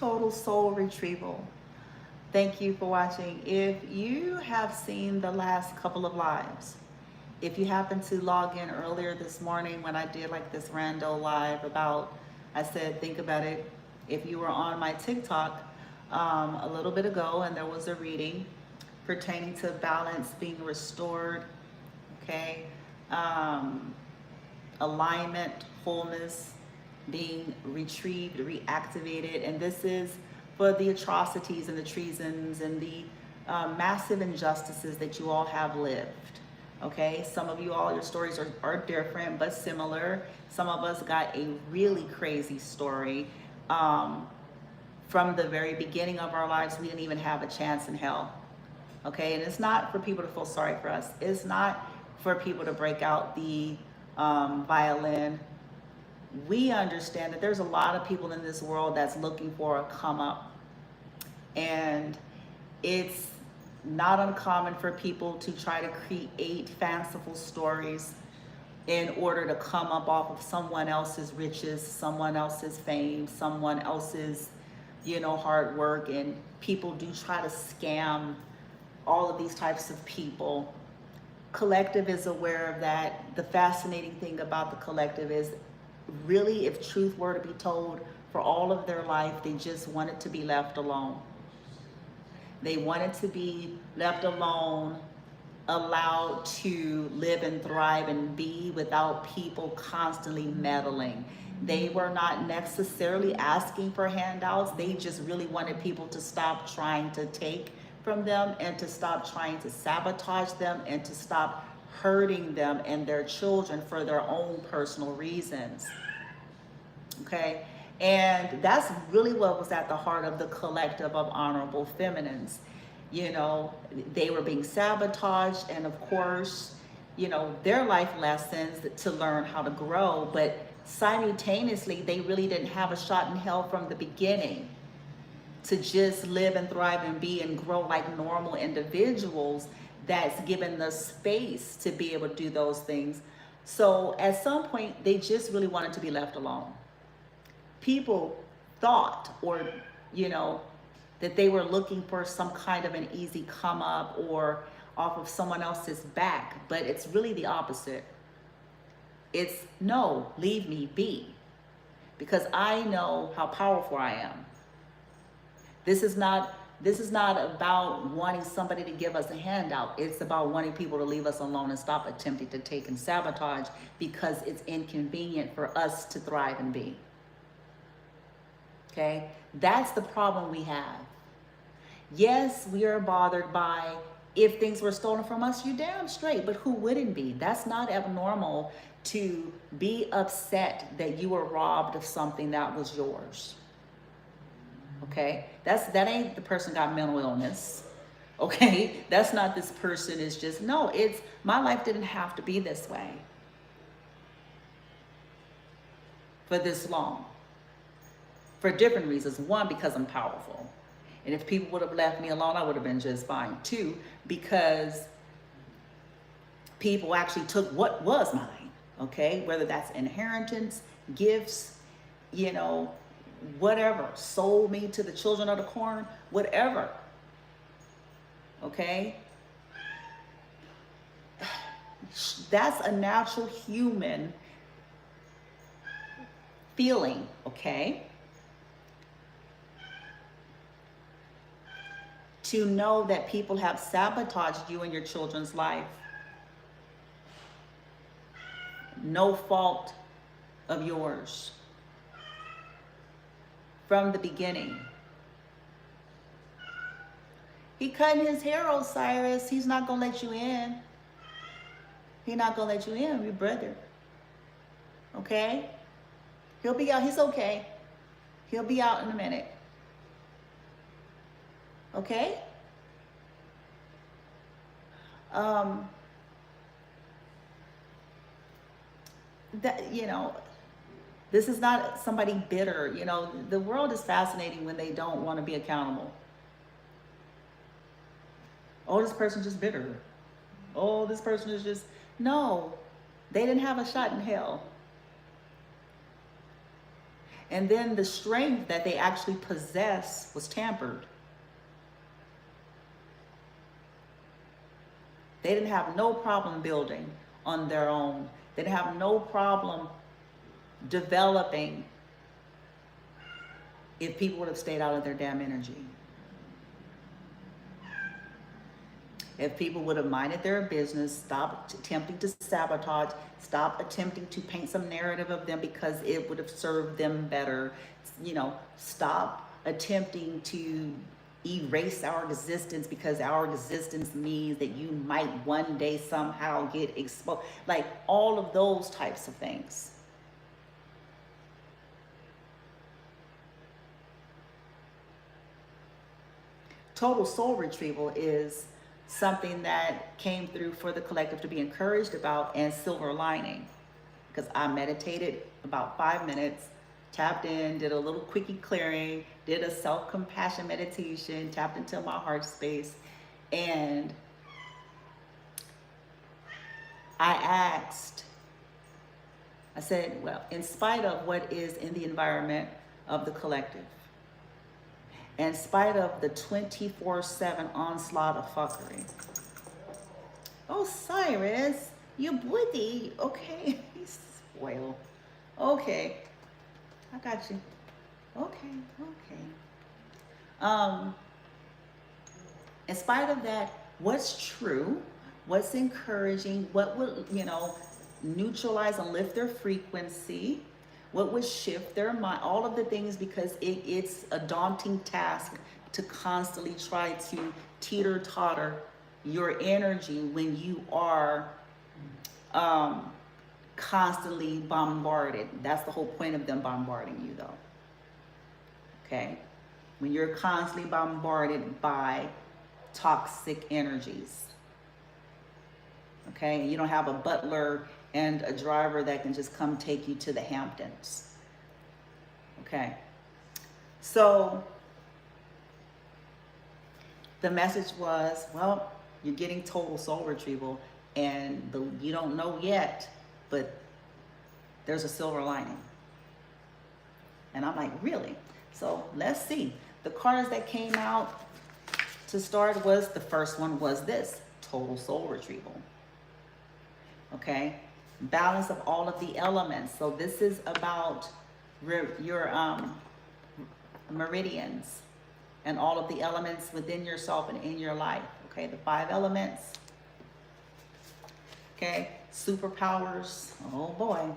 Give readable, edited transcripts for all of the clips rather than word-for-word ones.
total soul retrieval. Thank you for watching. If you have seen the last couple of lives, if you happen to log in earlier this morning when I did like this rando live about, I said, think about it. If you were on my TikTok a little bit ago and there was a reading pertaining to balance being restored, okay? Alignment, wholeness, being retrieved, reactivated, and this is for the atrocities and the treasons and the massive injustices that you all have lived. Okay, some of you all, your stories are different but similar. Some of us got a really crazy story. From the very beginning of our lives, we didn't even have a chance in hell. Okay, and it's not for people to feel sorry for us. It's not for people to break out the violin. We understand that there's a lot of people in this world that's looking for a come up. And it's not uncommon for people to try to create fanciful stories in order to come up off of someone else's riches, someone else's fame, someone else's, hard work. And people do try to scam all of these types of people. Collective is aware of that. The fascinating thing about the collective is really, if truth were to be told, for all of their life, they just wanted to be left alone. They wanted to be left alone, allowed to live and thrive and be without people constantly meddling. They were not necessarily asking for handouts. They just really wanted people to stop trying to take from them and to stop trying to sabotage them and to stop hurting them and their children for their own personal reasons. Okay? And that's really what was at the heart of the collective of honorable feminines. They were being sabotaged, and of course, their life lessons to learn how to grow, but simultaneously, they really didn't have a shot in hell from the beginning to just live and thrive and be and grow like normal individuals that's given the space to be able to do those things. So at some point, they just really wanted to be left alone. People thought, or, that they were looking for some kind of an easy come up or off of someone else's back, but it's really the opposite. It's no, leave me be, because I know how powerful I am. This is not about wanting somebody to give us a handout. It's about wanting people to leave us alone and stop attempting to take and sabotage because it's inconvenient for us to thrive and be. Okay? That's the problem we have. Yes, we are bothered by if things were stolen from us, you're damn straight, but who wouldn't be? That's not abnormal to be upset that you were robbed of something that was yours. Okay, that ain't the person got mental illness. Okay, that's not this person is just, no, it's my life didn't have to be this way for this long, for different reasons. One, because I'm powerful, and if people would have left me alone, I would have been just fine. Two, because people actually took what was mine. Okay, whether that's inheritance, gifts, whatever, sold me to the children of the corn, whatever. Okay? That's a natural human feeling, okay? To know that people have sabotaged you in your children's life. No fault of yours. From the beginning. He cutting his hair, Osiris. He's not going to let you in. He's not going to let you in, your brother. Okay? He'll be out. He's okay. He'll be out in a minute. Okay? This is not somebody bitter. The world is fascinating when they don't want to be accountable. Oh, this person's just bitter. Oh, this person is just, no, they didn't have a shot in hell. And then the strength that they actually possess was tampered. They didn't have no problem building on their own. They didn't have no problem developing if people would have stayed out of their damn energy. If people would have minded their business, stopped attempting to sabotage, stopped attempting to paint some narrative of them because it would have served them better, you know, stop attempting to erase our existence because our existence means that you might one day somehow get exposed. Like all of those types of things. Total soul retrieval is something that came through for the collective to be encouraged about, and silver lining. Because I meditated about 5 minutes, tapped in, did a little quickie clearing, did a self-compassion meditation, tapped into my heart space, and I said, well, in spite of what is in the environment of the collective, in spite of the 24/7 onslaught of fuckery. Oh, Cyrus, you buddy. Okay, he's spoiled. Okay, I got you. Okay. In spite of that, what's true, what's encouraging, what would, you know, neutralize and lift their frequency, what would shift their mind, all of the things, because it's a daunting task to constantly try to teeter-totter your energy when you are constantly bombarded. That's the whole point of them bombarding you, though. Okay? When you're constantly bombarded by toxic energies. Okay? You don't have a butler and a driver that can just come take you to the Hamptons. Okay. So the message was, well, you're getting total soul retrieval, and you don't know yet, but there's a silver lining. And I'm like, really? So let's see. The cards that came out to start was, the first one was this, total soul retrieval. Okay. Balance of all of the elements. So this is about your meridians and all of the elements within yourself and in your life. Okay, the 5 elements. Okay, superpowers. Oh boy.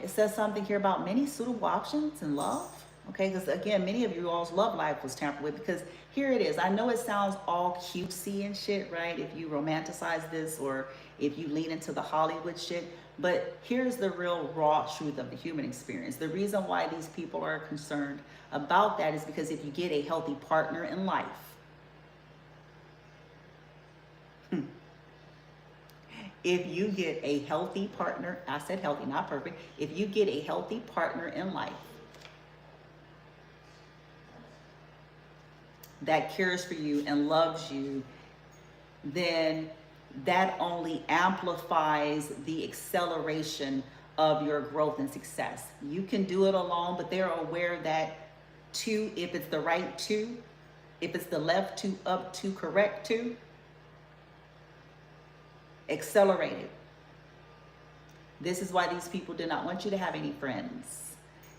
It says something here about many suitable options in love. Okay, because again, many of you all's love life was tampered with, because here it is. I know it sounds all cutesy and shit, right? If you romanticize this or if you lean into the Hollywood shit, but here's the real raw truth of the human experience. The reason why these people are concerned about that is because if you get a healthy partner in life, if you get a healthy partner, I said healthy, not perfect. If you get a healthy partner in life that cares for you and loves you, then that only amplifies the acceleration of your growth and success. You can do it alone, but they're aware that two, if it's the right two, if it's the left two, up two, correct two, accelerate it. This is why these people did not want you to have any friends.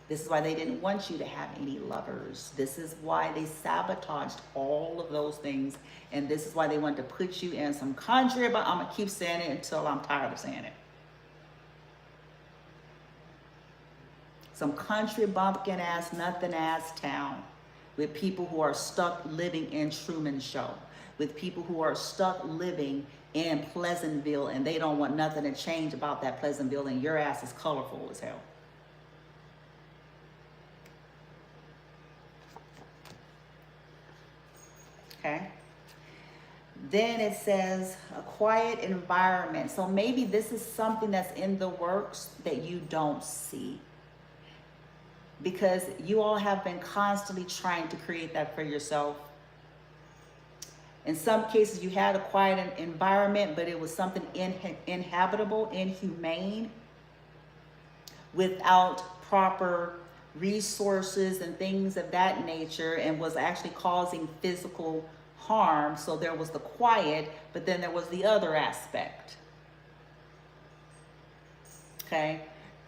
This is why they didn't want you to have any lovers. This is why they sabotaged all of those things. And this is why they wanted to put you in some country, but I'm going to keep saying it until I'm tired of saying it. Some country bumpkin ass, nothing ass town with people who are stuck living in Truman Show, with people who are stuck living in Pleasantville, and they don't want nothing to change about that Pleasantville, and your ass is colorful as hell. Okay. Then it says a quiet environment. So maybe this is something that's in the works that you don't see, because you all have been constantly trying to create that for yourself. In some cases, you had a quiet environment, but it was something inhabitable, inhumane, without proper resources and things of that nature, and was actually causing physical harm. So there was the quiet, but then there was the other aspect. Okay,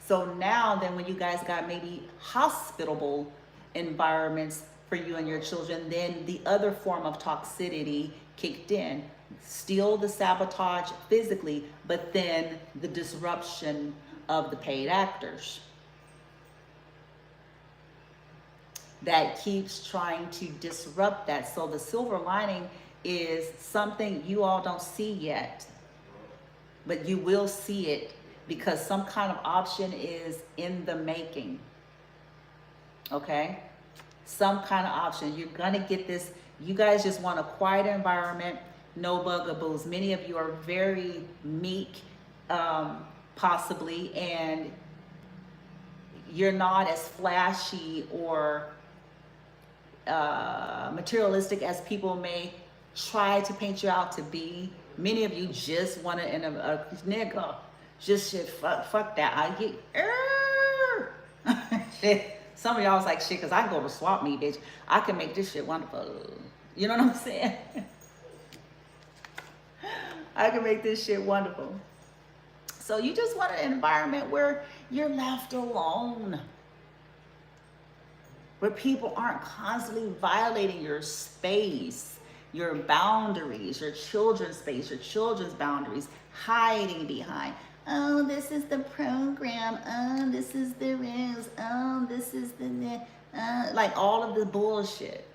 so now then when you guys got maybe hospitable environments for you and your children, then the other form of toxicity kicked in. Still the sabotage physically, but then the disruption of the paid actors that keeps trying to disrupt that. So the silver lining is something you all don't see yet, but you will see it, because some kind of option is in the making. Okay, some kind of option. You're gonna get this. You guys just want a quiet environment, no bugaboos. Many of you are very meek, possibly, and you're not as flashy or materialistic as people may try to paint you out to be. Many of you just want to, in a nigga, just shit, fuck that. I get, shit. Some of y'all was like, shit, because I can go to swap meet, bitch. I can make this shit wonderful. You know what I'm saying? I can make this shit wonderful. So you just want an environment where you're left alone, where people aren't constantly violating your space, your boundaries, your children's space, your children's boundaries, hiding behind, oh, this is the program, oh, this is the rules, oh, this is the, like all of the bullshit.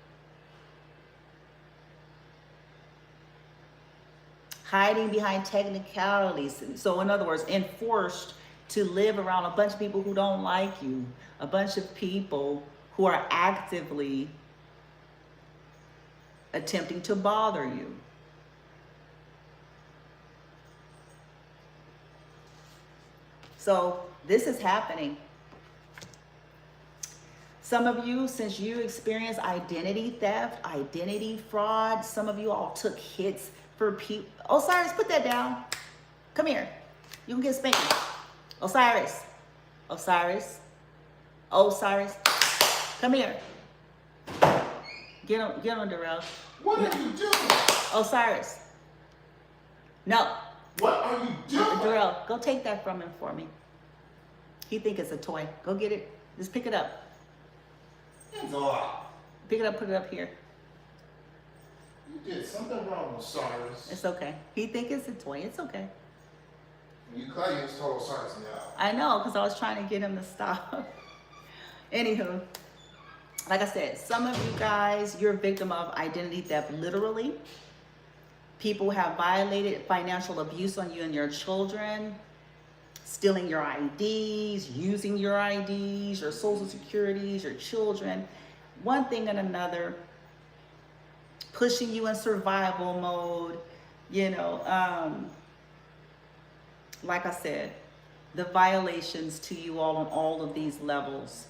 Hiding behind technicalities. So in other words, enforced to live around a bunch of people who don't like you, a bunch of people who are actively attempting to bother you. So this is happening. Some of you, since you experienced identity theft, identity fraud, some of you all took hits for people. Osiris, put that down. Come here. You can get spanked. Osiris. Osiris. Osiris. Come here. Get on, Darrell. What are you doing? Osiris. No. What are you doing? Darrell, go take that from him for me. He think it's a toy. Go get it. Just pick it up. Hands off. Pick it up, put it up here. You did something wrong, Osiris. It's okay. He think it's a toy. It's okay. You call you just told Osiris now. I know, because I was trying to get him to stop. Anywho, like I said, some of you guys, you're a victim of identity theft, literally. People have violated financial abuse on you and your children, stealing your IDs, using your IDs, your social securities, your children, one thing and another, pushing you in survival mode, you know, like I said, the violations to you all on all of these levels.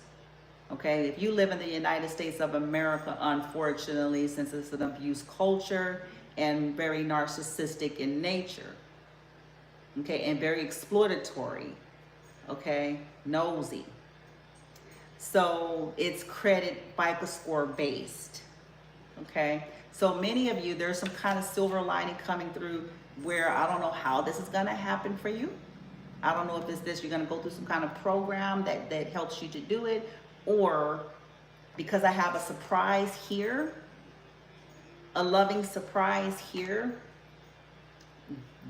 Okay, if you live in the United States of America, unfortunately, since it's an abuse culture and very narcissistic in nature, okay, and very exploitatory, okay, nosy. So it's credit FICO score based, okay? So many of you, there's some kind of silver lining coming through where I don't know how this is gonna happen for you. I don't know if it's this, you're gonna go through some kind of program that helps you to do it, or because I have a surprise here, a loving surprise here,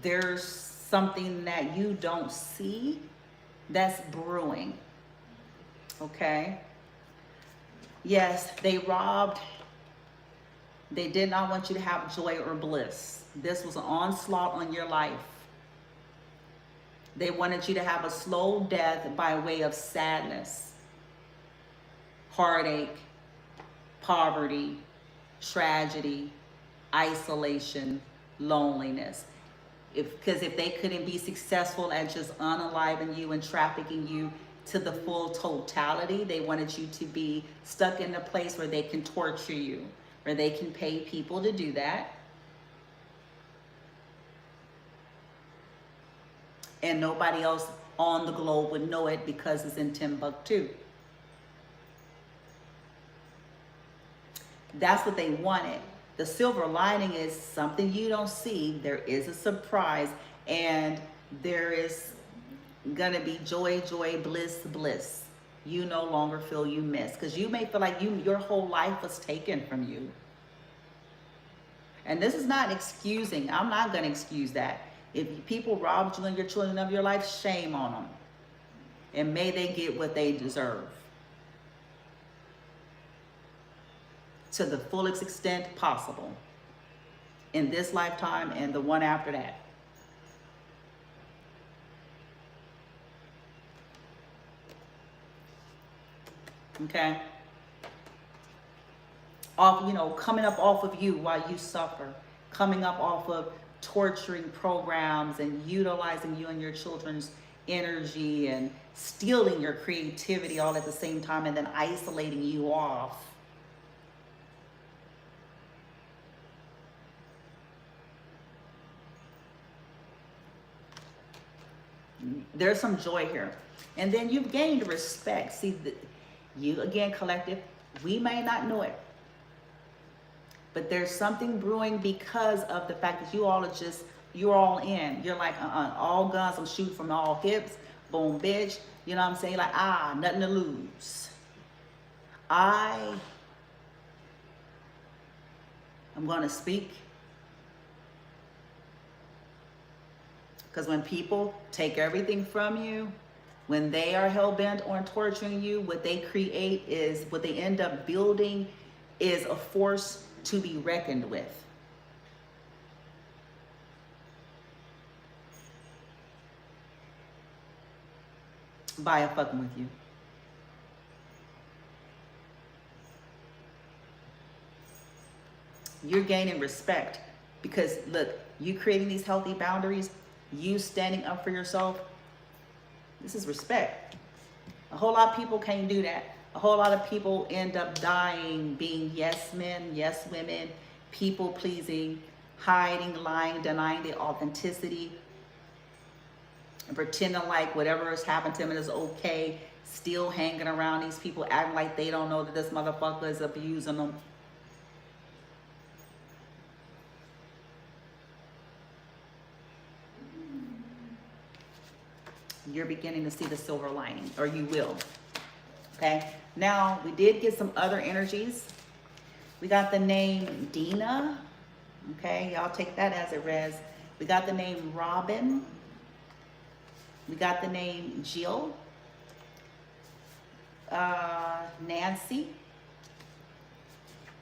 there's something that you don't see that's brewing, okay? Yes, they robbed. They did not want you to have joy or bliss. This was an onslaught on your life. They wanted you to have a slow death by way of sadness, heartache, poverty, tragedy, isolation, loneliness. Because if they couldn't be successful at just unaliving you and trafficking you to the full totality, they wanted you to be stuck in a place where they can torture you, where they can pay people to do that. And nobody else on the globe would know it because it's in Timbuktu. That's what they wanted. The silver lining is something you don't see. There is a surprise, and there is gonna be joy, joy, bliss, bliss. You no longer feel you miss, because you may feel like your whole life was taken from you. And this is not excusing. I'm not gonna excuse that. If people robbed you and your children of your life, shame on them. And may they get what they deserve. To the fullest extent possible. In this lifetime and the one after that. Okay? Coming up off of you while you suffer. Coming up off of torturing programs and utilizing you and your children's energy and stealing your creativity all at the same time, and then isolating you off. There's some joy here. And then you've gained respect. See, you again, collective, we may not know it, but there's something brewing because of the fact that you're all in. You're like, all guns, I'm shooting from all hips. Boom, bitch. You know what I'm saying? Like, nothing to lose. I'm going to speak. Because when people take everything from you, when they are hell-bent on torturing you, what they end up building is a force to be reckoned with. By fucking with you. You're gaining respect because, look, you creating these healthy boundaries, you standing up for yourself, this is respect. A whole lot of people can't do that. A whole lot of people end up dying being yes men, yes women, people pleasing, hiding, lying, denying the authenticity, and pretending like whatever has happened to them is okay, still hanging around these people, acting like they don't know that this motherfucker is abusing them. You're beginning to see the silver lining, or you will. Okay, now we did get some other energies. We got the name Dina. Okay, y'all take that as it res. We got the name Robin. We got the name Jill. Nancy.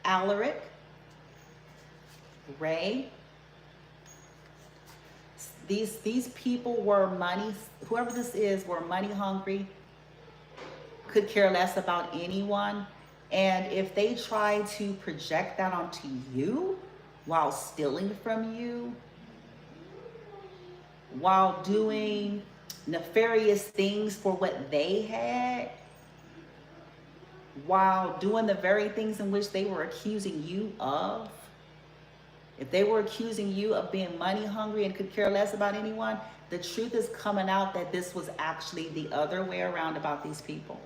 Alaric. Ray. These people were whoever this is, were money hungry, could care less about anyone. And if they try to project that onto you while stealing from you, while doing nefarious things for what they had, while doing the very things in which they were accusing you of, if they were accusing you of being money hungry and could care less about anyone, the truth is coming out that this was actually the other way around about these people.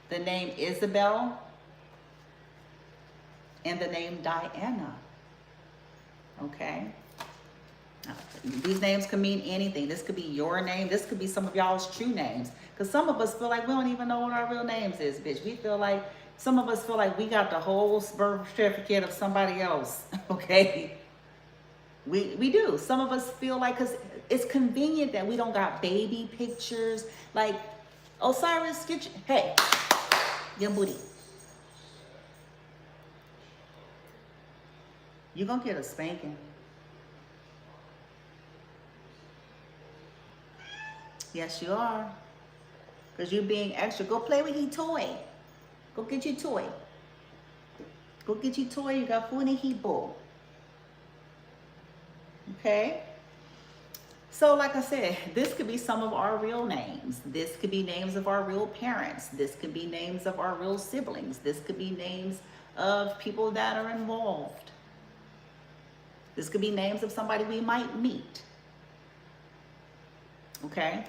The name Isabel and the name Diana. Okay? These names can mean anything. This could be your name. This could be some of y'all's true names. Because some of us feel like we don't even know what our real names is, bitch. Some of us feel like we got the whole birth certificate of somebody else. Okay? We do. Some of us feel like, because it's convenient that we don't got baby pictures. Like, Osiris, hey, your booty. You're going to get a spanking. Yes, you are. Because you're being extra. Go play with your toy. Go get your toy. Go get your toy. You got food in the heat bowl. Okay? So like I said, this could be some of our real names. This could be names of our real parents. This could be names of our real siblings. This could be names of people that are involved. This could be names of somebody we might meet. Okay?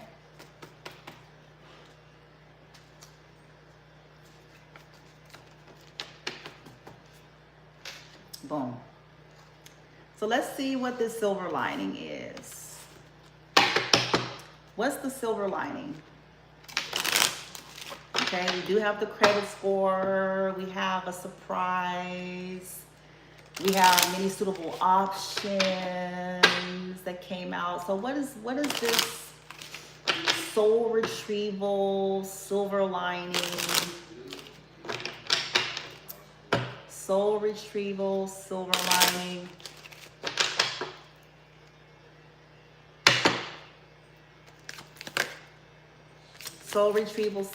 Boom. So let's see what this silver lining is. What's the silver lining? Okay, we do have the credit score. We have a surprise. We have many suitable options that came out. So what is this soul retrieval, silver lining? Soul retrieval, silver lining. Soul retrievals.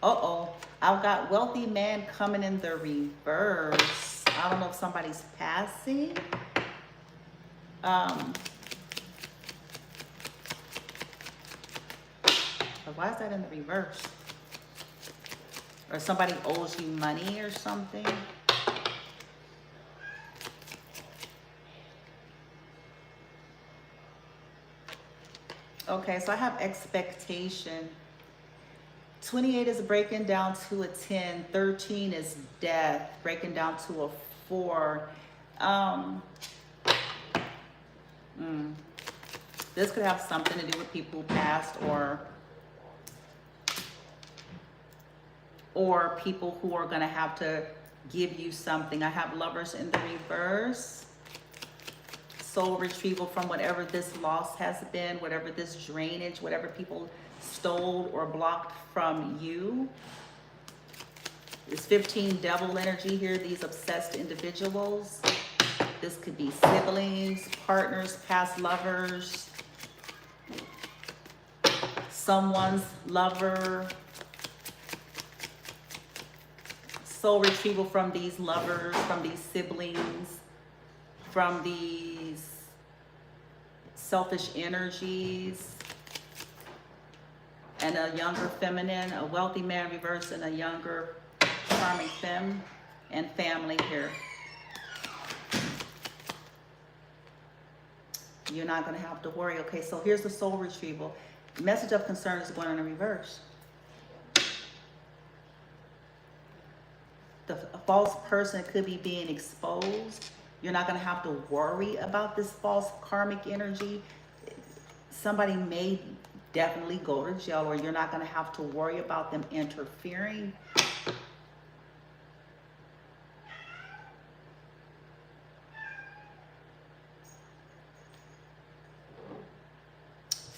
Uh-oh. I've got wealthy man coming in the reverse. I don't know if somebody's passing. But why is that in the reverse? Or somebody owes you money or something? Okay, so I have expectation. 28 is breaking down to a 10. 13 is death, breaking down to a 4. This could have something to do with people who passed or people who are going to have to give you something. I have lovers in the reverse. Soul retrieval from whatever this loss has been, whatever this drainage, whatever people stole or blocked from you. There's 15 devil energy here, these obsessed individuals. This could be siblings, partners, past lovers, someone's lover. Soul retrieval from these lovers, from these siblings, from these selfish energies. And a younger feminine, a wealthy man reverse, and a younger charming femme, and family here. You're not going to have to worry. Okay, so here's the soul retrieval. Message of concern is going in the reverse. The false person could be being exposed. You're not going to have to worry about this false karmic energy. Somebody may definitely go to jail, or you're not going to have to worry about them interfering.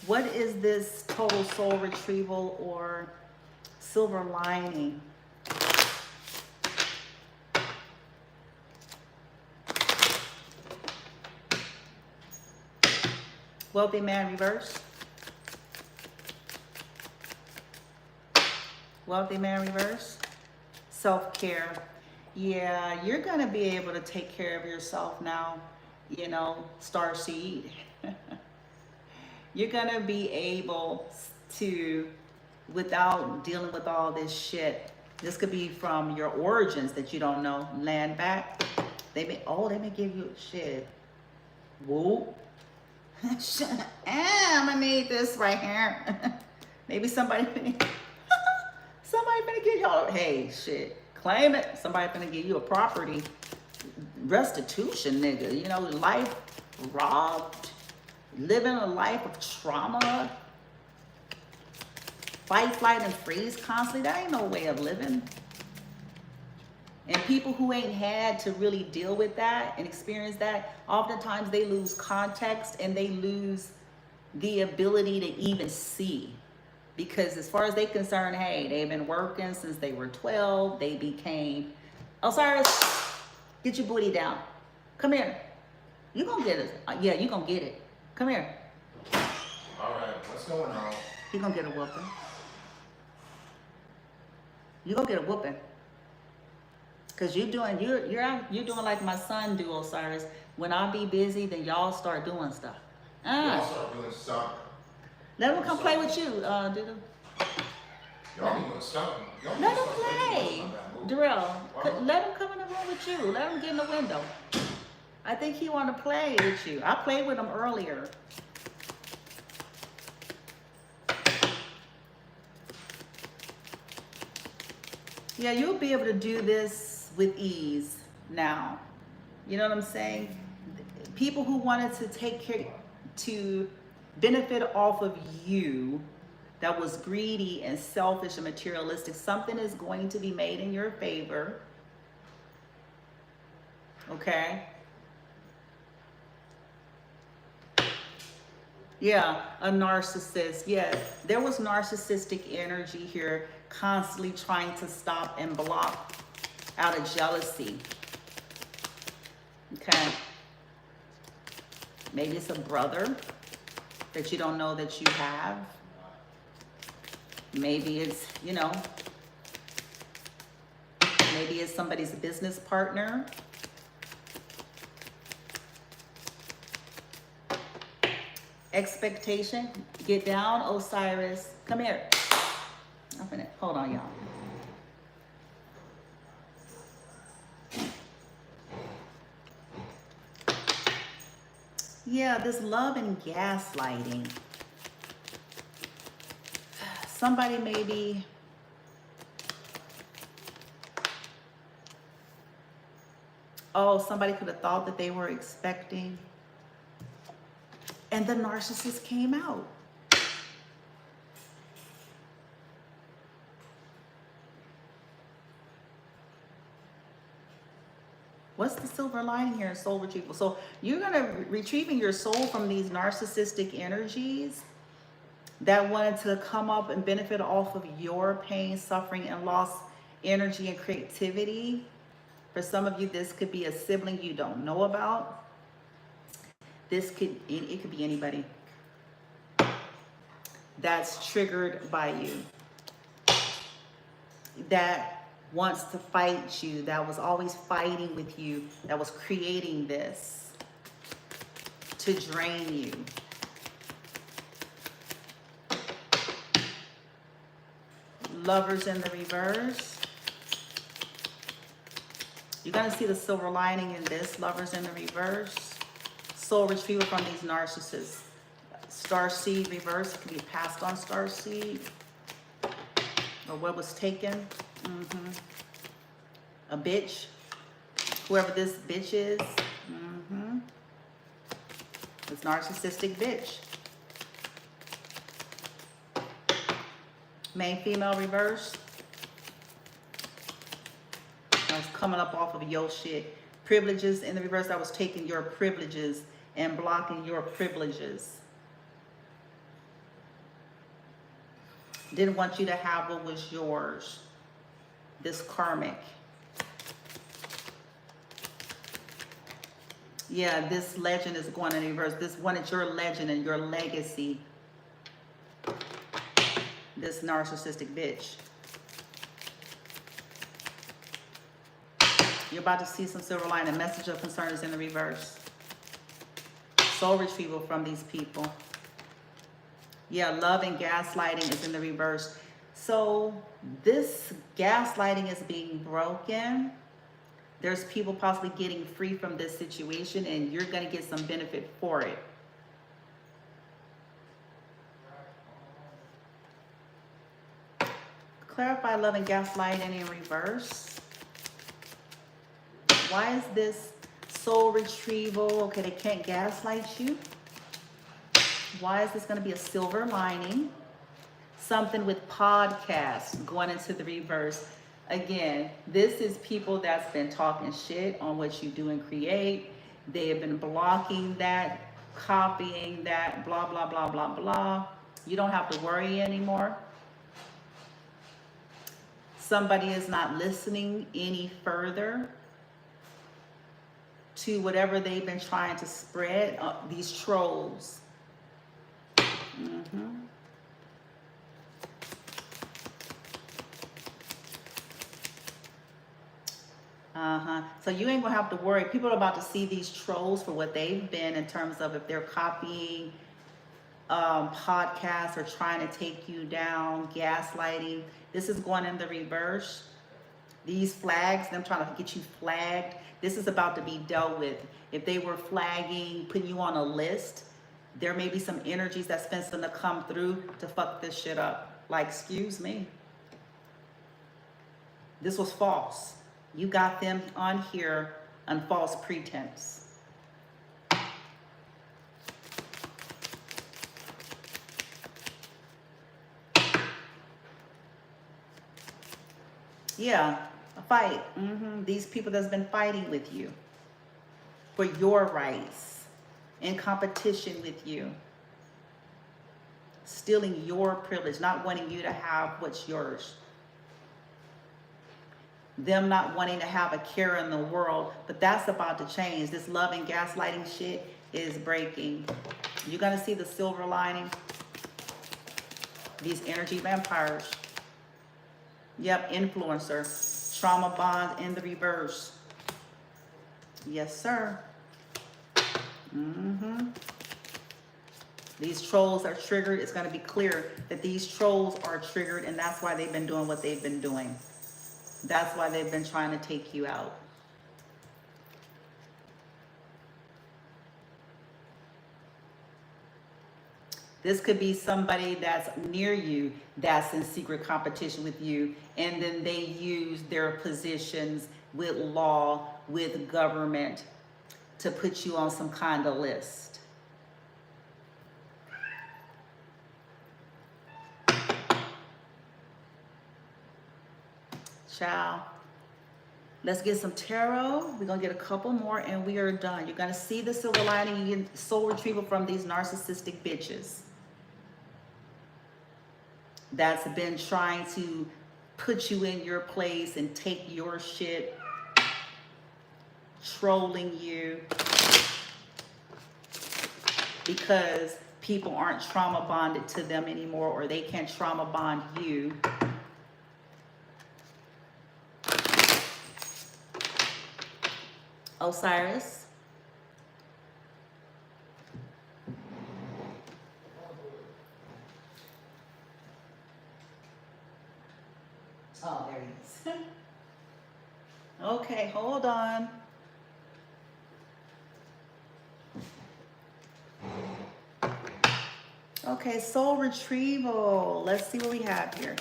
What is this total soul retrieval or silver lining? Wealthy man reverse. Wealthy man reverse. Self-care. Yeah, you're going to be able to take care of yourself now, you know, starseed. You're going to be able to, without dealing with all this shit. This could be from your origins that you don't know. Land back. They may give you shit. Whoop. I'm gonna need this right here. Maybe somebody gonna give y'all, hey, shit, claim it. Somebody gonna give you a property restitution, nigga. You know, life robbed, living a life of trauma, fight, flight, and freeze constantly. That ain't no way of living. And people who ain't had to really deal with that and experience that, oftentimes they lose context and they lose the ability to even see. Because as far as they're concerned, hey, they've been working since they were 12. They became, Osiris, get your booty down. Come here. You gonna get it. Yeah, you gonna get it. Come here. All right, what's going on? You gonna get a whooping. You gonna get a whooping. Cause you're doing like my son do, Osiris. When I be busy, then y'all start doing stuff. Y'all start doing stuff. Let him come play with you, Dudu. Y'all be doing stuff. Let him play. Darrell, let him come in the room with you. Let him get in the window. I think he want to play with you. I played with him earlier. Yeah, you'll be able to do this with ease now. You know what I'm saying? People who wanted to take care, to benefit off of you, that was greedy and selfish and materialistic, something is going to be made in your favor. Okay? Yeah, a narcissist. Yeah, there was narcissistic energy here, constantly trying to stop and block out of jealousy. Okay. Maybe it's a brother that you don't know that you have. Maybe it's, you know, maybe it's somebody's business partner. Expectation. Get down, Osiris. Come here. Hold on, y'all. Yeah, this love and gaslighting. Somebody maybe somebody could have thought that they were expecting, and the narcissist came out. What's the silver lining here in soul retrieval? So you're going to retrieving your soul from these narcissistic energies that wanted to come up and benefit off of your pain, suffering, and loss, energy, and creativity. For some of you, this could be a sibling you don't know about. It could be anybody that's triggered by you, that wants to fight you, that was always fighting with you, that was creating this to drain you. Lovers in the reverse. You're going to see the silver lining in this. Lovers in the reverse. Soul retrieval from these narcissists. Starseed reverse. It could be passed on starseed. Or what was taken. A bitch. Whoever this bitch is. This narcissistic bitch. Main female reverse. That's coming up off of your shit. Privileges in the reverse. That was taking your privileges and blocking your privileges. Didn't want you to have what was yours. This karmic. Yeah, this legend is going in reverse. This wanted your legend and your legacy. This narcissistic bitch. You're about to see some silver lining. Message of concern is in the reverse. Soul retrieval from these people. Yeah, love and gaslighting is in the reverse. So this gaslighting is being broken. There's people possibly getting free from this situation, and you're going to get some benefit for it. Clarify love and gaslighting in reverse. Why is this soul retrieval? Okay, they can't gaslight you. Why is this going to be a silver lining? Something with podcasts going into the reverse. Again, this is people that's been talking shit on what you do and create. They have been blocking that, copying that, blah, blah, blah, blah, blah. You don't have to worry anymore. Somebody is not listening any further to whatever they've been trying to spread, these trolls. So you ain't gonna have to worry. People are about to see these trolls for what they've been, in terms of if they're copying podcasts or trying to take you down, gaslighting. This is going in the reverse. These flags, them trying to get you flagged, this is about to be dealt with. If they were flagging, putting you on a list, there may be some energies that's been to come through to fuck this shit up. Like, excuse me. This was false. You got them on here on false pretense. Yeah, a fight. These people that's been fighting with you for your rights, in competition with you, stealing your privilege, not wanting you to have what's yours. Them not wanting to have a care in the world, but that's about to change. This love and gaslighting shit is breaking. You're gonna see the silver lining. These energy vampires. Yep, influencer. Trauma bond in the reverse. Yes, sir. These trolls are triggered. It's going to be clear that these trolls are triggered, and that's why they've been doing what they've been doing. That's why they've been trying to take you out. This could be somebody that's near you that's in secret competition with you, and then they use their positions with law, with government, to put you on some kind of list. Ciao. Let's get some tarot. We're going to get a couple more and we are done. You're going to see the silver lining. You get soul retrieval from these narcissistic bitches that's been trying to put you in your place and take your shit, trolling you because people aren't trauma bonded to them anymore, or they can't trauma bond you. Osiris. Oh, there he is. Okay, hold on. Okay, soul retrieval. Let's see what we have here.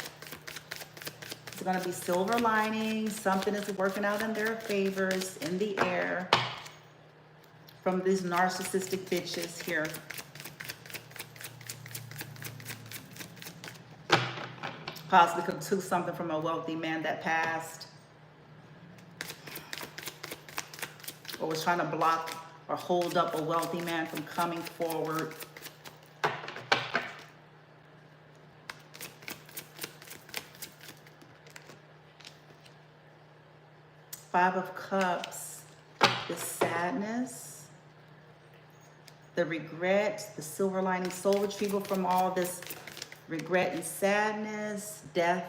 It's going to be silver lining. Something is working out in their favors in the air from these narcissistic bitches here. Possibly could have took something from a wealthy man that passed, or was trying to block or hold up a wealthy man from coming forward. Five of Cups, the sadness, the regret, the silver lining, soul retrieval from all this regret and sadness, death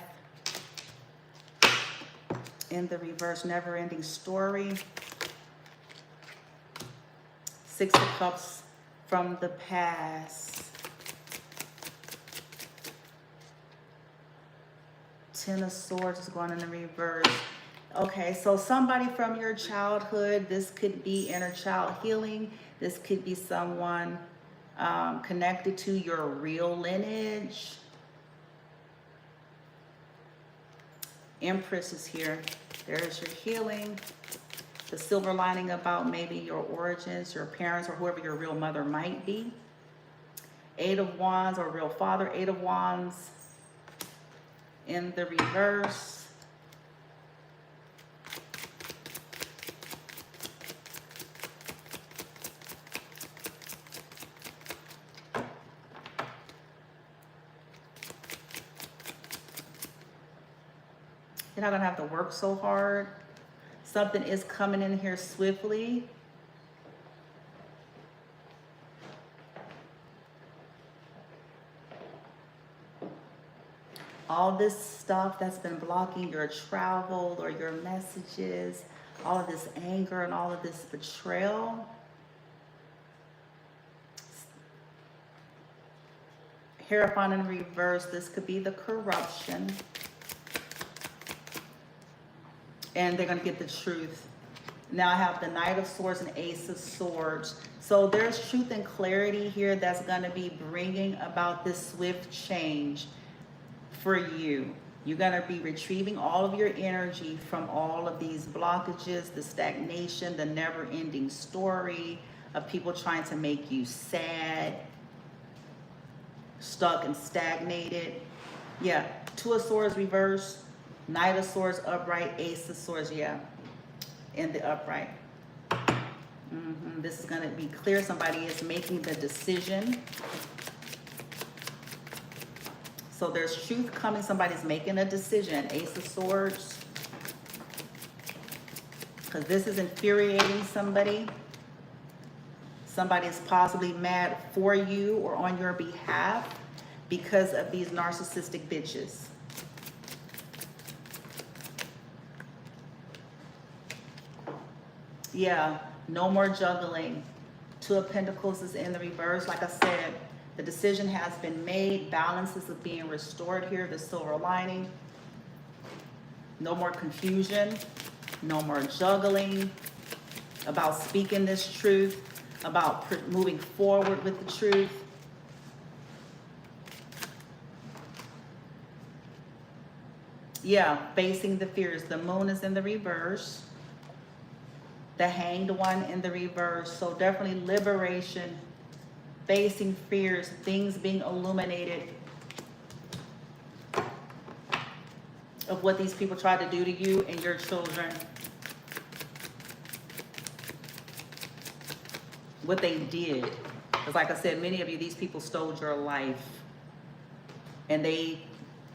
in the reverse, never-ending story. Six of Cups from the past. Ten of Swords is going in the reverse. Okay, so somebody from your childhood, this could be inner child healing. This could be someone connected to your real lineage. Empress is here. There's your healing. The silver lining about maybe your origins, your parents, or whoever your real mother might be. Eight of Wands or real father. Eight of Wands in the reverse. You're not going to have to work so hard. Something is coming in here swiftly. All this stuff that's been blocking your travel or your messages, all of this anger and all of this betrayal. Hierophant in reverse, this could be the corruption. and they're going to get the truth. Now I have the Knight of Swords and Ace of Swords. So there's truth and clarity here that's going to be bringing about this swift change for you. You're going to be retrieving all of your energy from all of these blockages, the stagnation, the never-ending story of people trying to make you sad, stuck and stagnated. Yeah, Two of Swords reverse, Knight of Swords upright, Ace of Swords, yeah, in the upright. This is going to be clear. Somebody is making the decision. So there's truth coming. Somebody's making a decision. Ace of Swords. Because this is infuriating somebody. Somebody is possibly mad for you or on your behalf because of these narcissistic bitches. Yeah, no more juggling. Two of Pentacles is in the reverse. Like I said, the decision has been made. Balances are being restored here. The silver lining. No more confusion. No more juggling. About speaking this truth. About moving forward with the truth. Yeah, facing the fears. The Moon is in the reverse. The Hanged One in the reverse. So definitely liberation, facing fears, things being illuminated of what these people tried to do to you and your children. What they did. Because like I said, many of you, these people stole your life. And they,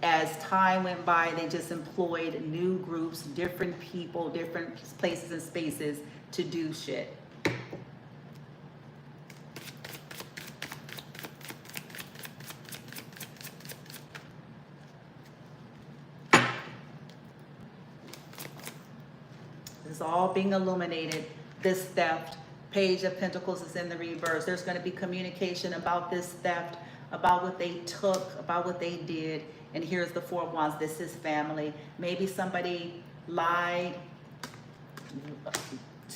as time went by, they just employed new groups, different people, different places and spaces to do shit. This is all being illuminated. This theft. Page of Pentacles is in the reverse. There's going to be communication about this theft, about what they took, about what they did. And here's the Four of Wands. This is family. Maybe somebody lied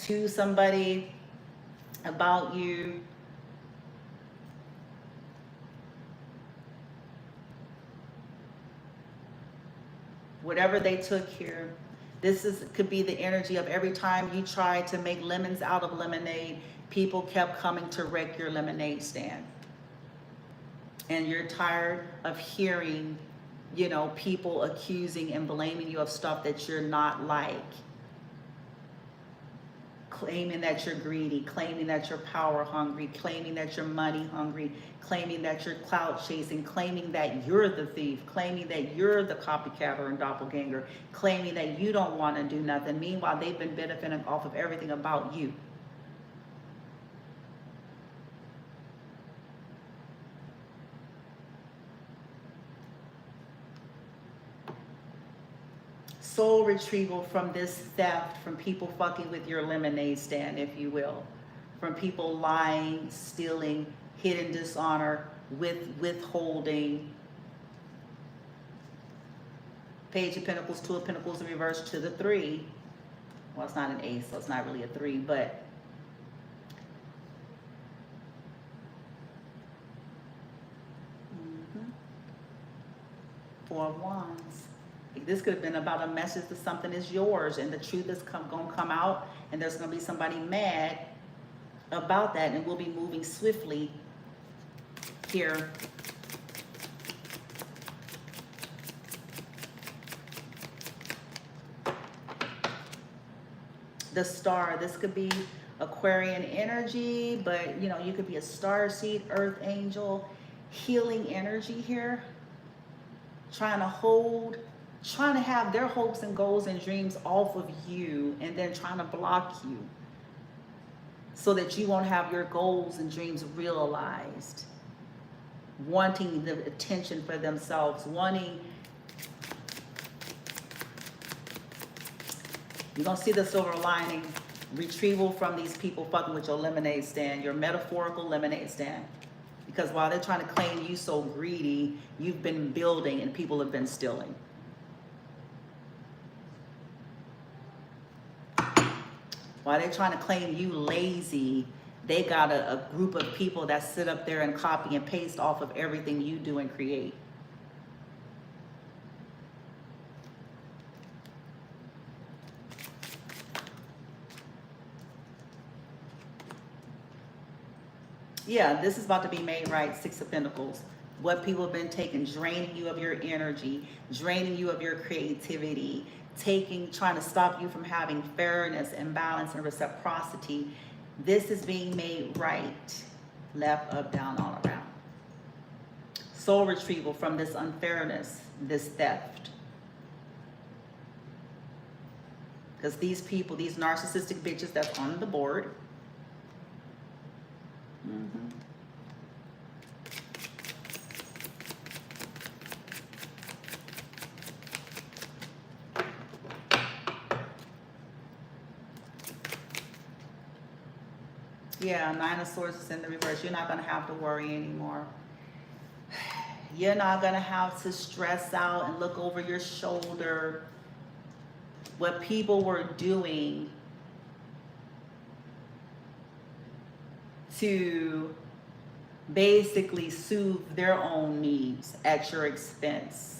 to somebody about you. Whatever they took here. This could be the energy of every time you try to make lemons out of lemonade, people kept coming to wreck your lemonade stand. And you're tired of hearing, you know, people accusing and blaming you of stuff that you're not like. Claiming that you're greedy, claiming that you're power hungry, claiming that you're money hungry, claiming that you're clout chasing, claiming that you're the thief, claiming that you're the copycatter and doppelganger, claiming that you don't want to do nothing. Meanwhile, they've been benefiting off of everything about you. Soul retrieval from this theft, from people fucking with your lemonade stand, if you will. From people lying, stealing, hidden dishonor, withholding. Page of Pentacles, Two of Pentacles in reverse to the Three. Well, it's not an ace, so it's not really a three, but Four of Wands. This could have been about a message that something is yours and the truth is going to come out, and there's going to be somebody mad about that, and we'll be moving swiftly here. The Star, this could be Aquarian energy, but you know, you could be a star seed, earth angel, healing energy here, trying to have their hopes and goals and dreams off of you, and then trying to block you so that you won't have your goals and dreams realized. Wanting the attention for themselves, wanting, you're going to see the silver lining, retrieval from these people fucking with your lemonade stand, your metaphorical lemonade stand. Because while they're trying to claim you so greedy, you've been building and people have been stealing. While they're trying to claim you lazy, they got a group of people that sit up there and copy and paste off of everything you do and create. Yeah, this is about to be made right. Six of Pentacles. What people have been taking, draining you of your energy, draining you of your creativity, trying to stop you from having fairness and balance and reciprocity. This is being made right. Left, up, down, all around. Soul retrieval from this unfairness, this theft. Because these people, these narcissistic bitches that's on the board. Yeah, Nine of Swords is in the reverse. You're not going to have to worry anymore. You're not going to have to stress out and look over your shoulder. What people were doing to basically soothe their own needs at your expense.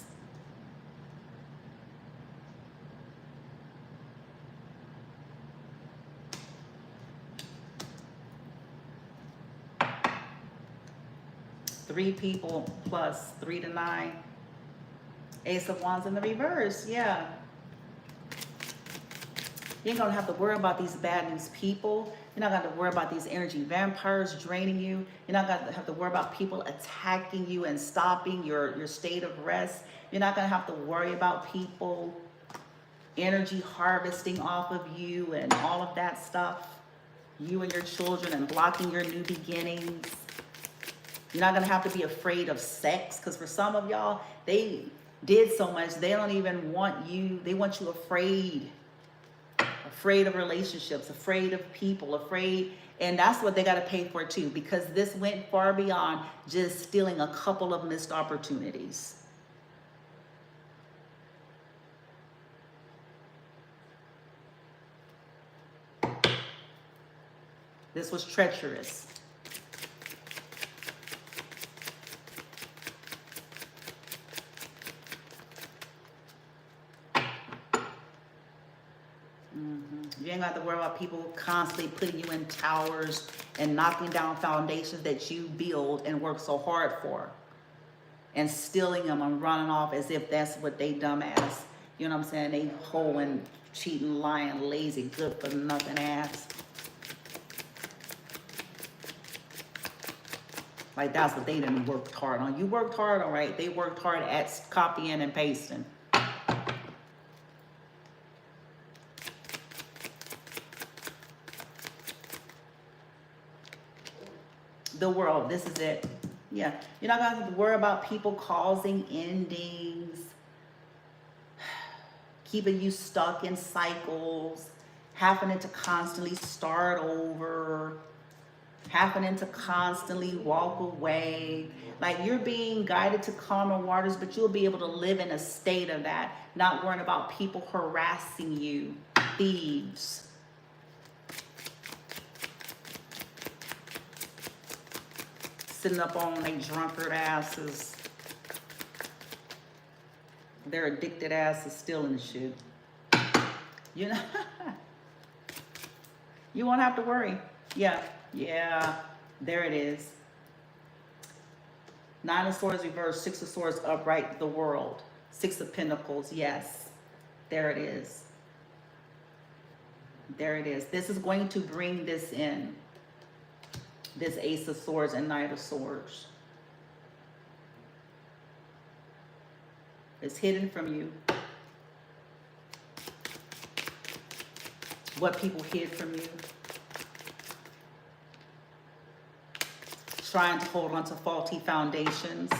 Three people plus 3 to 9. Ace of Wands in the reverse. Yeah. You ain't gonna have to worry about these bad news people. You're not gonna have to worry about these energy vampires draining you. You're not gonna have to worry about people attacking you and stopping your state of rest. You're not gonna have to worry about people energy harvesting off of you and all of that stuff. You and your children, and blocking your new beginnings. You're not going to have to be afraid of sex, because for some of y'all, they did so much, they don't even want you, they want you afraid. Afraid of relationships, afraid of people, afraid, and that's what they got to pay for too, because this went far beyond just stealing a couple of missed opportunities. This was treacherous. You ain't got to worry about people constantly putting you in towers and knocking down foundations that you build and work so hard for, and stealing them and running off as if that's what they dumbass. You know what I'm saying? They hoeing, cheating, lying, lazy, good for nothing ass. Like that's what they done worked hard on. You worked hard, all right. They worked hard at copying and pasting. The world, this is it. Yeah, you're not gonna have to worry about people causing endings, keeping you stuck in cycles, having to constantly start over, having to constantly walk away. Like you're being guided to calmer waters, but you'll be able to live in a state of that, not worrying about people harassing you, thieves. Sitting up on their drunkard asses, their addicted asses stealing the shit. You know, you won't have to worry. Yeah, there it is. Nine of Swords reversed, Six of Swords upright, the world. Six of Pentacles, yes, there it is. There it is. This is going to bring this in. This Ace of Swords and Knight of Swords. It's hidden from you. What people hid from you. Trying to hold on to faulty foundations.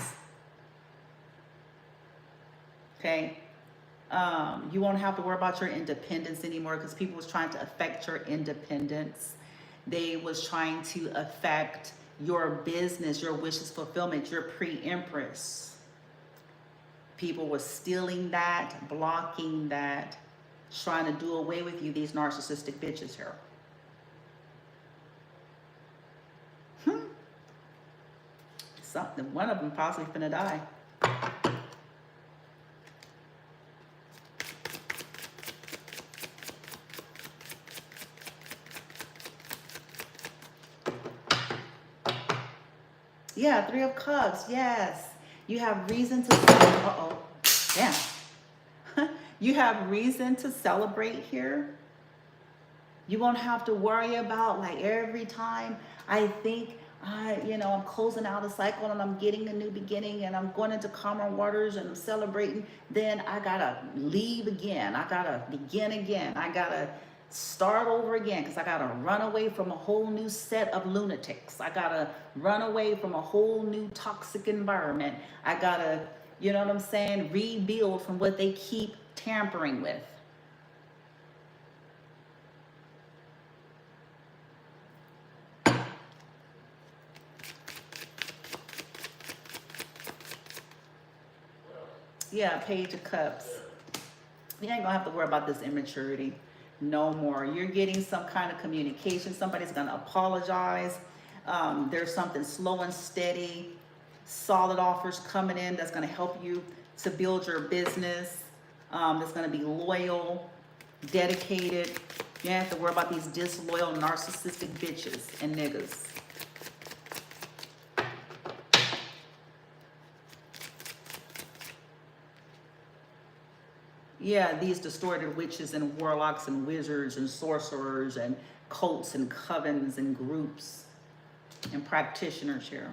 Okay. You won't have to worry about your independence anymore, because people was trying to affect your independence. They was trying to affect your business, your wishes fulfillment, your pre-empress. People were stealing that, blocking that, trying to do away with you, these narcissistic bitches here. something. One of them possibly finna die. Yeah, Three of Cups. Yes. You have reason to, uh-oh, damn. You have reason to celebrate here. You won't have to worry about like every time I think I'm closing out a cycle and I'm getting a new beginning and I'm going into calmer waters and I'm celebrating, then I gotta leave again. I gotta begin again. I gotta start over again because I gotta run away from a whole new set of lunatics. I gotta run away from a whole new toxic environment. I gotta, you know what I'm saying, rebuild from what they keep tampering with. Yeah, Page of Cups. You ain't gonna have to worry about this immaturity no more. You're getting some kind of communication. Somebody's gonna apologize. There's something slow and steady, solid offers coming in that's gonna help you to build your business. That's gonna be loyal, dedicated. You don't have to worry about these disloyal, narcissistic bitches and niggas. Yeah, these distorted witches and warlocks and wizards and sorcerers and cults and covens and groups and practitioners here.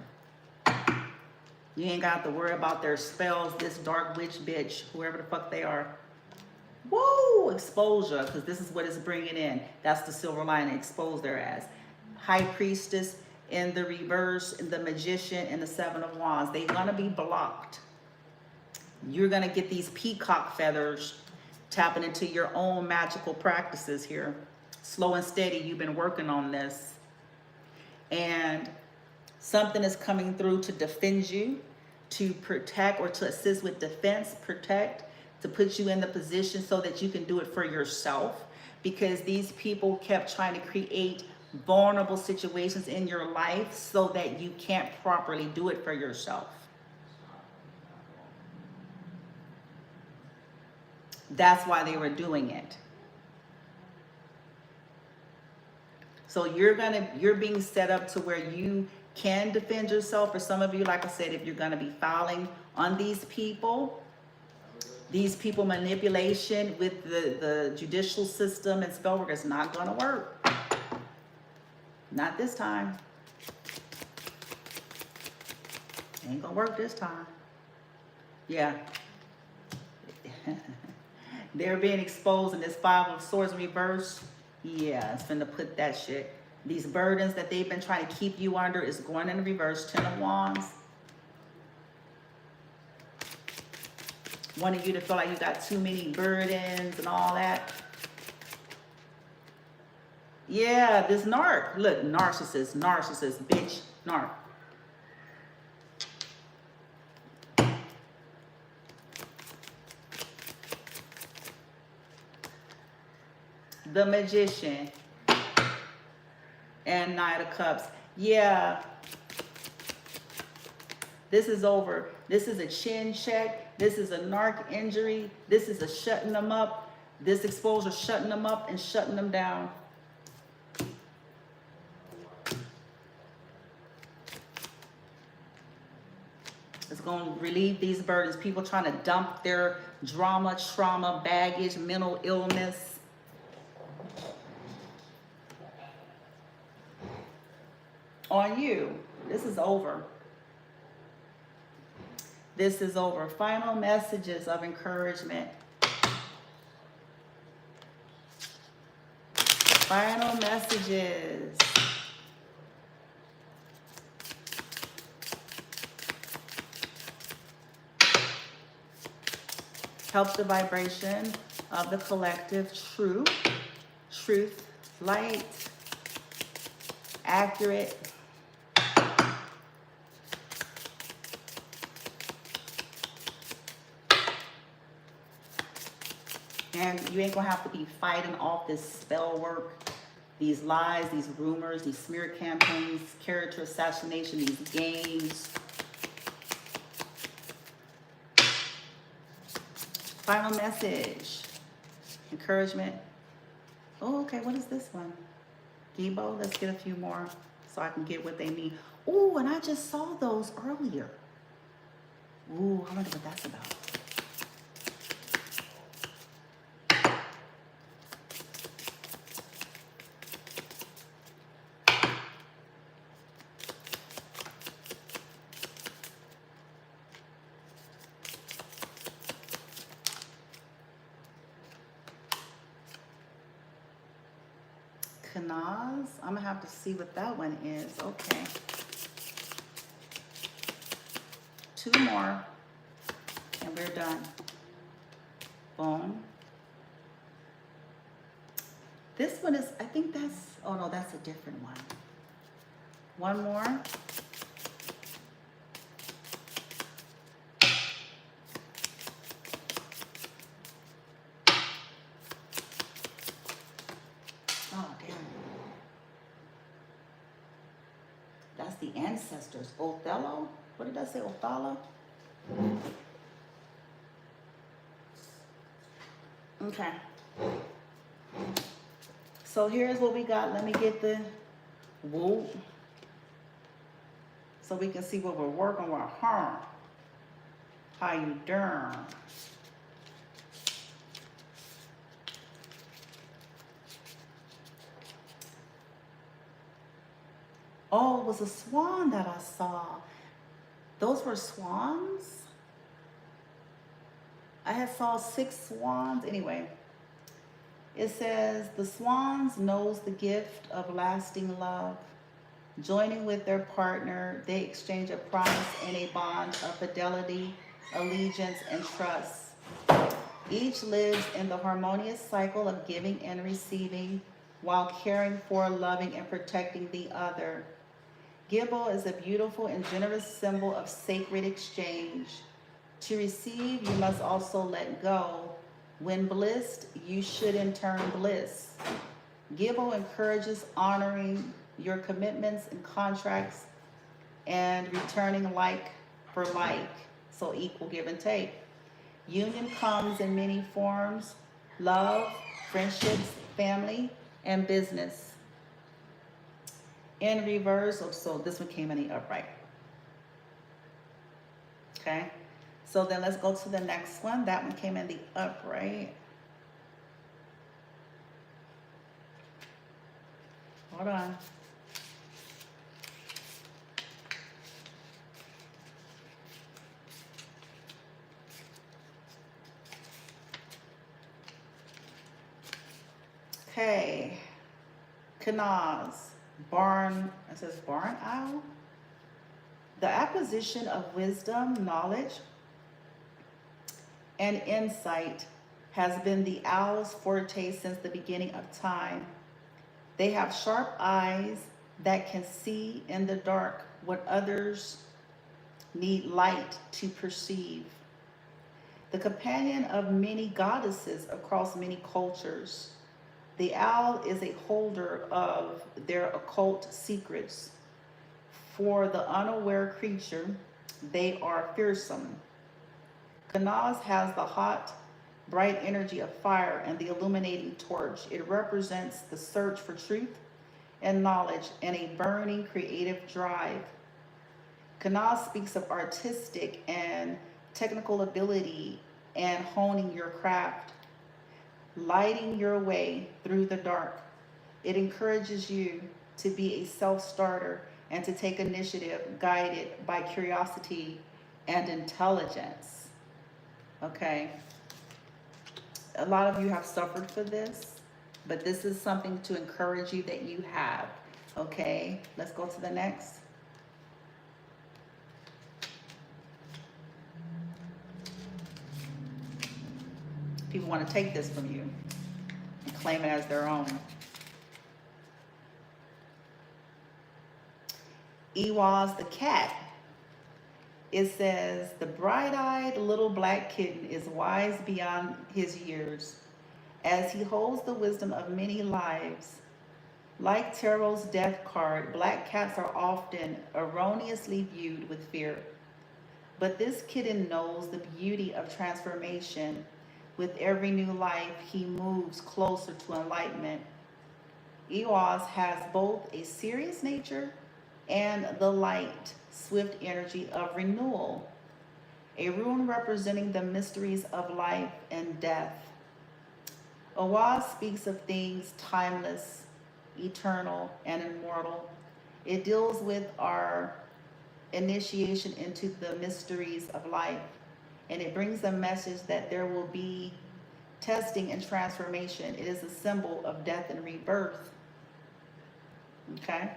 You ain't got to worry about their spells, this dark witch bitch, whoever the fuck they are. Woo! Exposure, because this is what it's bringing in. That's the silver lining, expose their ass. High Priestess in the reverse, and the Magician and the Seven of Wands. They're going to be blocked. You're going to get these peacock feathers tapping into your own magical practices here. Slow and steady, you've been working on this. And something is coming through to defend you, to protect or to assist with defense, protect, to put you in the position so that you can do it for yourself. Because these people kept trying to create vulnerable situations in your life so that you can't properly do it for yourself. That's why they were doing it. So you're being set up to where you can defend yourself. For some of you, like I said, if you're going to be filing on these people manipulation with the judicial system and spell work is not going to work. Not this time. Ain't going to work this time. Yeah. They're being exposed in this Five of Swords in reverse. Yeah, it's finna put that shit. These burdens that they've been trying to keep you under is going in the reverse. Ten of Wands. Wanting you to feel like you got too many burdens and all that. Yeah, this narc. Look, narcissist, bitch, narc. The Magician and Knight of Cups. Yeah, this is over. This is a chin check. This is a narc injury. This is a shutting them up. This exposure shutting them up and shutting them down. It's going to relieve these burdens. People trying to dump their drama, trauma, baggage, mental illness on you. This is over. This is over. Final messages of encouragement. Final messages. Help the vibration of the collective. Truth, light, accurate. And you ain't gonna have to be fighting off this spell work, these lies, these rumors, these smear campaigns, character assassination, these games. Final message. Encouragement. Oh, okay. What is this one? Gibo. Let's get a few more so I can get what they need. Oh, and I just saw those earlier. Ooh, I wonder what that's about. Kanaz. I'm gonna have to see what that one is. Okay. 2 more and we're done. Boom. This one is, I think that's, oh no, that's a different one. One more. Oh, damn. That's the ancestors. Othello? What did I say? Othello? Okay. So here's what we got. Let me get the whoop. So we can see what we're working with. How you doing? Oh, it was a swan that I saw. Those were swans? I had saw 6 swans. Anyway, it says, the swans knows the gift of lasting love. Joining with their partner, they exchange a promise and a bond of fidelity, allegiance, and trust. Each lives in the harmonious cycle of giving and receiving while caring for, loving, and protecting the other. Gibbo is a beautiful and generous symbol of sacred exchange. To receive, you must also let go. When blissed, you should in turn bliss. Gibbo encourages honoring your commitments and contracts and returning like for like, so equal give and take. Union comes in many forms: love, friendships, family, and business. In reverse, so this one came in the upright. Okay, so then let's go to the next one. That one came in the upright. Hold on. Okay, Kanaz, barn, it says barn owl. The acquisition of wisdom, knowledge, and insight has been the owl's forte since the beginning of time. They have sharp eyes that can see in the dark what others need light to perceive. The companion of many goddesses across many cultures, the owl is a holder of their occult secrets. For the unaware creature, they are fearsome. Kanaz has the hot, bright energy of fire and the illuminating torch. It represents the search for truth and knowledge and a burning creative drive. Kanaz speaks of artistic and technical ability and honing your craft, lighting your way through the dark. It encourages you to be a self-starter and to take initiative guided by curiosity and intelligence. Okay. A lot of you have suffered for this, but this is something to encourage you that you have. Okay, let's go to the next. People want to take this from you and claim it as their own. Ewaz the cat. It says, the bright-eyed little black kitten is wise beyond his years, as he holds the wisdom of many lives. Like Tarot's death card, black cats are often erroneously viewed with fear. But this kitten knows the beauty of transformation, With every new life, he moves closer to enlightenment. Eos has both a serious nature and the light, swift energy of renewal, a rune representing the mysteries of life and death. Awaz speaks of things timeless, eternal, and immortal. It deals with our initiation into the mysteries of life, and it brings a message that there will be testing and transformation. It is a symbol of death and rebirth. Okay?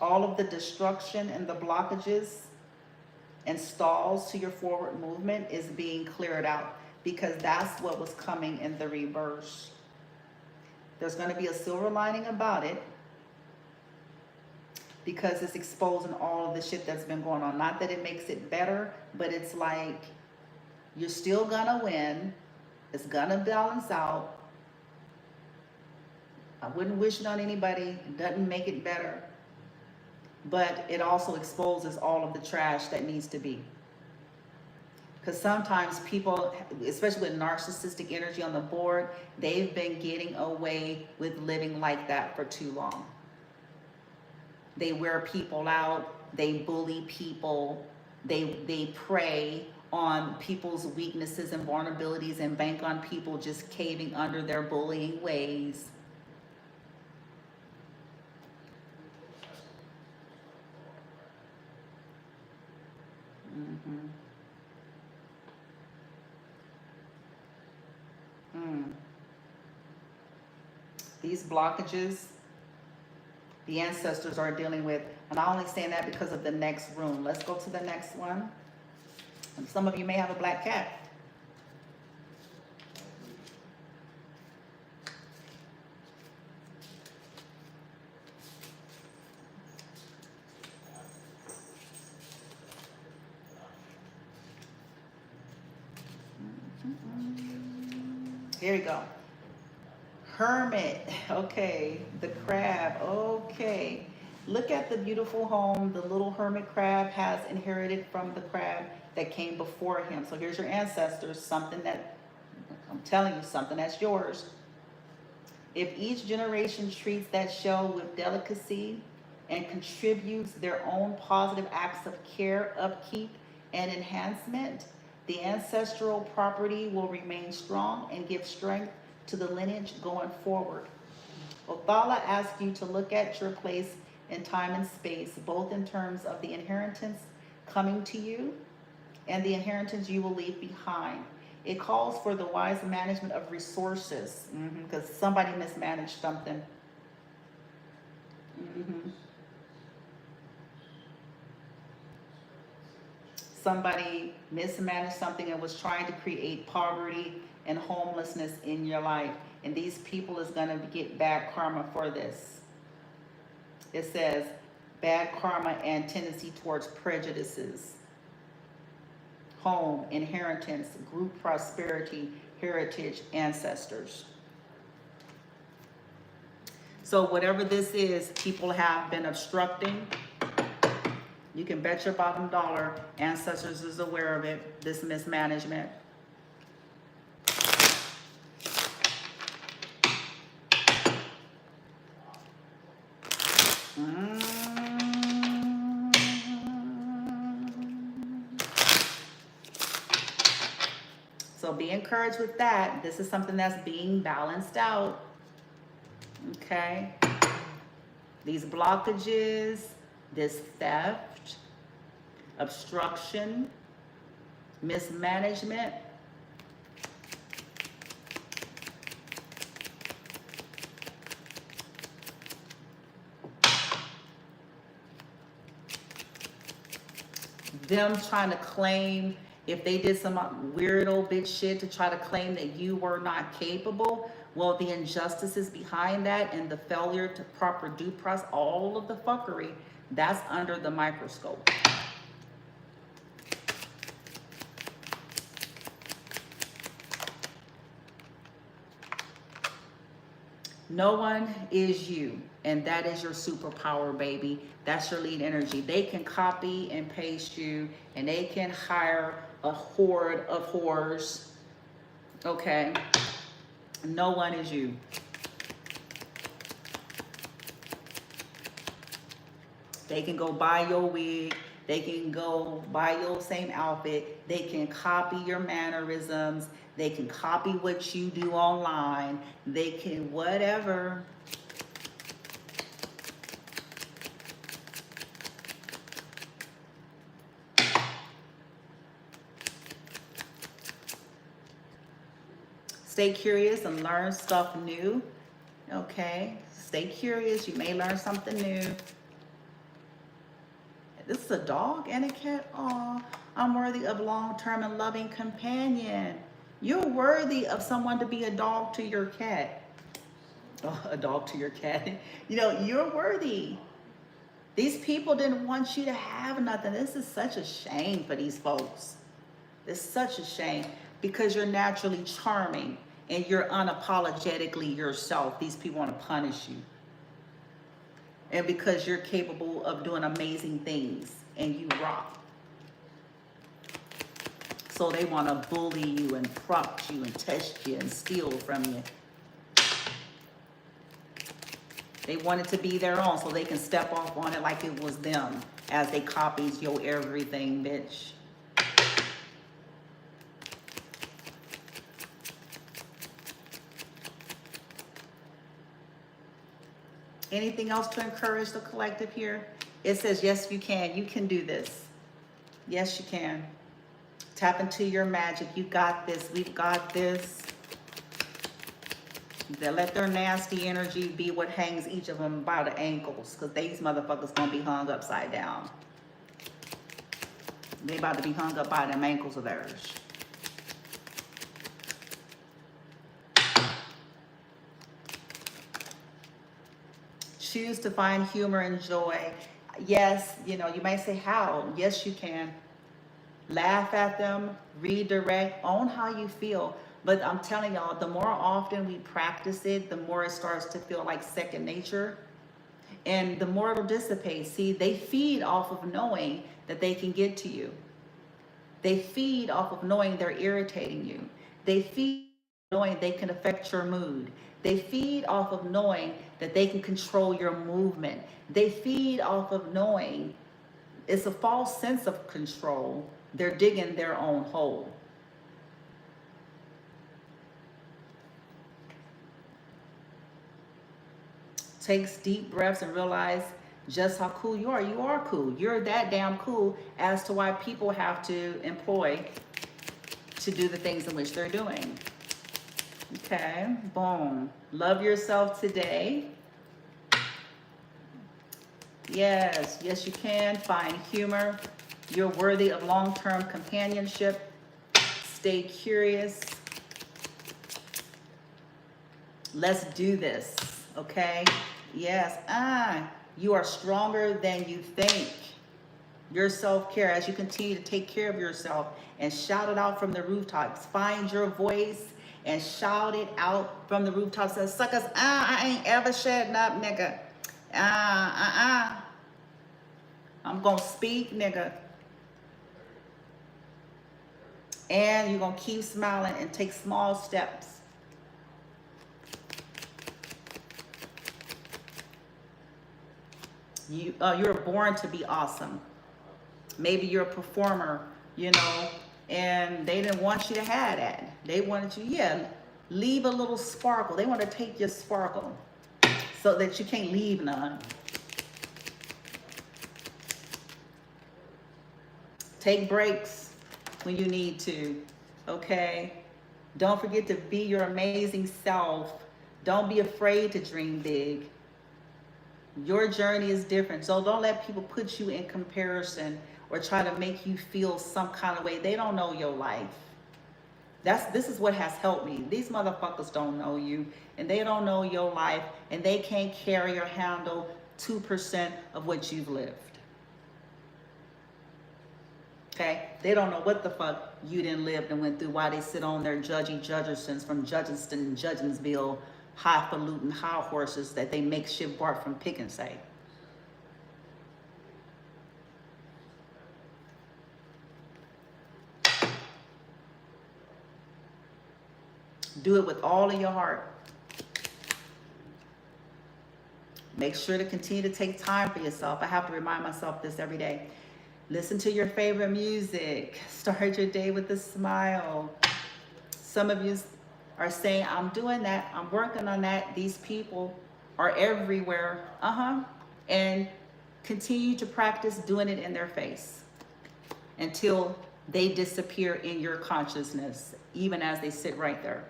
All of the destruction and the blockages and stalls to your forward movement is being cleared out, because that's what was coming in the reverse. There's going to be a silver lining about it, because it's exposing all of the shit that's been going on. Not that it makes it better, but it's like you're still gonna win. It's gonna balance out. I wouldn't wish it on anybody. It doesn't make it better, but it also exposes all of the trash that needs to be. Because sometimes people, especially with narcissistic energy on the board, they've been getting away with living like that for too long. They wear people out, they bully people, they prey on people's weaknesses and vulnerabilities and bank on people just caving under their bullying ways. These blockages, the ancestors are dealing with, and I'm only saying that because of the next room. Let's go to the next one. And some of you may have a black cat. Here we go. Hermit, okay, the crab, okay. Look at the beautiful home the little hermit crab has inherited from the crab that came before him. So here's your ancestors, something that, I'm telling you, something that's yours. If each generation treats that shell with delicacy and contributes their own positive acts of care, upkeep, and enhancement, the ancestral property will remain strong and give strength to the lineage going forward. Othala asks you to look at your place in time and space, both in terms of the inheritance coming to you and the inheritance you will leave behind. It calls for the wise management of resources, because somebody mismanaged something. Somebody mismanaged something and was trying to create poverty and homelessness in your life. And these people is going to get bad karma for this. It says bad karma and tendency towards prejudices. Home, inheritance, group prosperity, heritage, ancestors. So whatever this is, people have been obstructing. You can bet your bottom dollar ancestors is aware of it, this mismanagement. So be encouraged with that. This is something that's being balanced out. Okay. These blockages, this theft, obstruction, mismanagement. Them trying to claim, if they did some weird old bitch shit to try to claim that you were not capable, well, the injustices behind that and the failure to proper due process, all of the fuckery, that's under the microscope. No one is you, and that is your superpower, baby. That's your lead energy. They can copy and paste you, and they can hire a horde of whores. Okay? No one is you. They can go buy your wig. They can go buy your same outfit. They can copy your mannerisms. They can copy what you do online. They can whatever. Stay curious and learn stuff new. Okay? Stay curious. You may learn something new. This is a dog and a cat. Oh, I'm worthy of long-term and loving companion. You're worthy of someone to be a dog to your cat. Oh, a dog to your cat. You know, you're worthy. These people didn't want you to have nothing. This is such a shame for these folks. It's such a shame because you're naturally charming and you're unapologetically yourself. These people want to punish you. And because you're capable of doing amazing things and you rock. So they want to bully you and prop you and test you and steal from you. They want it to be their own so they can step off on it like it was them as they copies your everything, bitch. Anything else to encourage the collective here? It says, yes, you can. You can do this. Yes, you can. Tap into your magic. You got this. We've got this. They let their nasty energy be what hangs each of them by the ankles, because these motherfuckers gonna be hung upside down. They about to be hung up by them ankles of theirs. Choose to find humor and joy. Yes, you know, you might say how. Yes, you can. Laugh at them, redirect, own how you feel. But I'm telling y'all, the more often we practice it, the more it starts to feel like second nature. And the more it'll dissipate. See, they feed off of knowing that they can get to you. They feed off of knowing they're irritating you. They feed knowing they can affect your mood. They feed off of knowing that they can control your movement. They feed off of knowing it's a false sense of control. They're digging their own hole. Takes deep breaths and realize just how cool you are. You are cool. You're that damn cool as to why people have to employ to do the things in which they're doing. Okay, boom. Love yourself today. Yes, yes you can. Find humor. You're worthy of long-term companionship. Stay curious. Let's do this, okay? Yes, you are stronger than you think. Your self-care, as you continue to take care of yourself and shout it out from the rooftops. Find your voice and shout it out from the rooftops. Say, suckers, I ain't ever shutting up, nigga. I'm gonna speak, nigga. And you're gonna keep smiling and take small steps. You're born to be awesome. Maybe you're a performer, you know, and they didn't want you to have that. They wanted you, leave a little sparkle. They want to take your sparkle so that you can't leave none. Take breaks when you need to, okay? Don't forget to be your amazing self. Don't be afraid to dream big. Your journey is different, so don't let people put you in comparison or try to make you feel some kind of way. They don't know your life. This is what has helped me. These motherfuckers don't know you, and they don't know your life, and they can't carry or handle 2% of what you've lived. Okay? They don't know what the fuck you didn't live and went through, why they sit on their judgy Judgersons from Judgeston, Judgensville, highfalutin high horses that they make shit bark from pick and say. Do it with all of your heart. Make sure to continue to take time for yourself. I have to remind myself this every day. Listen to your favorite music. Start your day with a smile. Some of you are saying, I'm doing that. I'm working on that. These people are everywhere. And continue to practice doing it in their face until they disappear in your consciousness, even as they sit right there.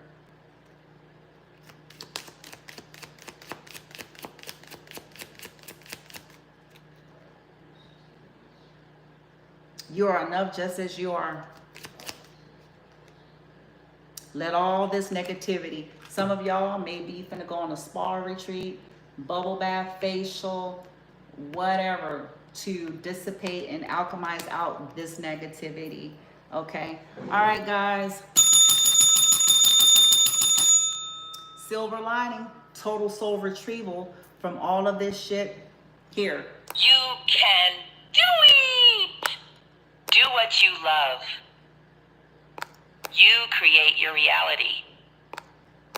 You are enough just as you are. Let all this negativity, some of y'all may be finna go on a spa retreat, bubble bath, facial, whatever, to dissipate and alchemize out this negativity, okay? All right, guys. Silver lining, total soul retrieval from all of this shit here. You can do it! Do what you love. You create your reality.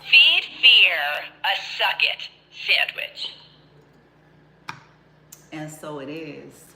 Feed fear a suck it sandwich. And so it is.